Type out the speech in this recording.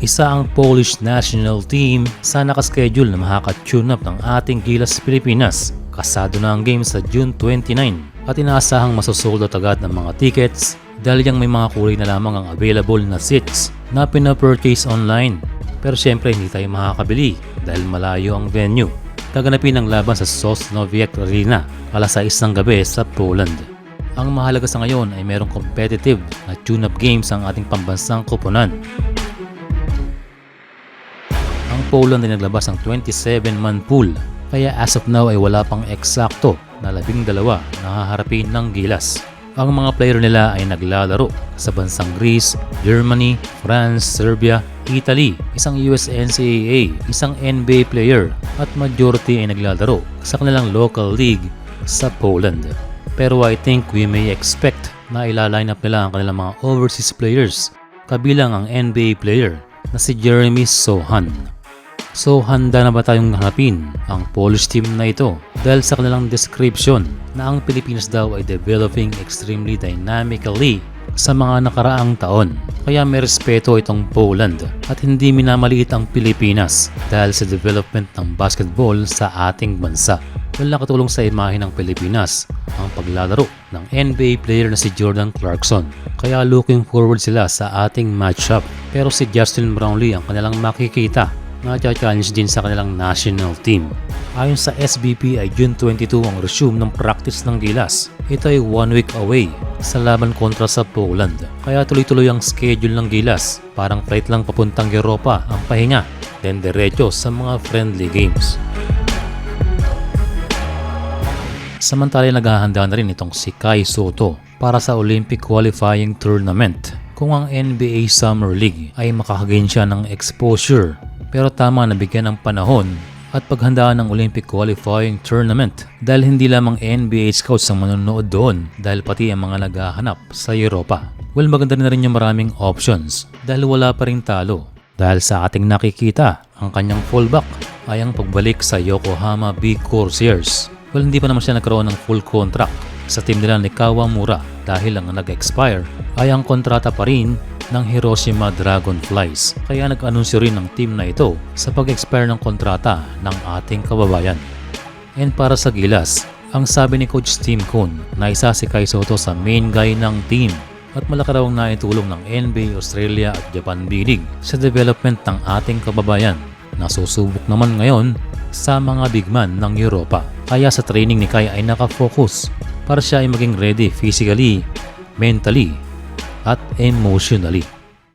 Isa ang Polish national team sa nakaschedule na makaka-tune up ng ating Gilas Pilipinas. Kasado na ang game sa June 29 at inaasahang masusold out agad ng mga tickets dahil yung may mga kulay na lamang ang available na seats na pinapurchase online. Pero syempre hindi tayo makakabili dahil malayo ang venue. Gaganapin ang laban sa Sosnowiec Arena alas 6 ng gabi sa Poland. Ang mahalaga sa ngayon ay merong competitive na tune-up games ang ating pambansang koponan. Ang Poland ay naglabas ng 27-man pool, kaya as of now ay wala pang eksakto na 12 na haharapin ng Gilas. Ang mga player nila ay naglalaro sa bansang Greece, Germany, France, Serbia, Italy, isang USNCAA, isang NBA player at majority ay naglalaro sa kanilang local league sa Poland. Pero I think we may expect na ila-line up nila ang kanilang mga overseas players, kabilang ang NBA player na si Jeremy Sohan. So handa na ba tayong hanapin ang Polish team na ito? Dahil sa kanilang description na ang Pilipinas daw ay developing extremely dynamically sa mga nakaraang taon. Kaya may respeto itong Poland at hindi minamaliit ang Pilipinas dahil sa development ng basketball sa ating bansa. Walang katulong sa imahe ng Pilipinas ang paglalaro ng NBA player na si Jordan Clarkson. Kaya looking forward sila sa ating matchup. Pero si Justin Brownlee ang kanilang makikita na challenge din sa kanilang national team. Ayon sa SBP ay June 22 ang resume ng practice ng Gilas. Ito ay 1 week away sa laban kontra sa Poland. Kaya tuloy-tuloy ang schedule ng Gilas. Parang flight lang papuntang Europa ang pahinga, then diretso sa mga friendly games. Samantala naghahanda na rin itong si Kai Sotto para sa Olympic qualifying tournament. Kung ang NBA Summer League ay makakagain siya ng exposure, pero tama na bigyan ng panahon at paghandaan ng Olympic qualifying tournament dahil hindi lamang NBA scouts ang manonood doon dahil pati ang mga naghahanap sa Europa. Well, maganda na rin yung maraming options dahil wala pa rin talo. Dahil sa ating nakikita, ang kanyang fallback ay ang pagbalik sa Yokohama B Corsairs. Well, hindi pa naman siya nagkaroon ng full contract sa team nila ni Kawamura dahil ang nag-expire ay ang kontrata pa rin ng Hiroshima Dragonflies. Kaya nag-anunsyo rin ng team na ito sa pag-expire ng kontrata ng ating kababayan. And para sa Gilas, ang sabi ni Coach Tim Cohn na isa si Kai Sotto sa main guy ng team at malaki raw ang naitulong ng NBA, Australia at Japan B-League sa development ng ating kababayan na susubok naman ngayon sa mga big man ng Europa. Kaya sa training ni Kai ay nakafocus para siya ay maging ready physically, mentally at emotionally.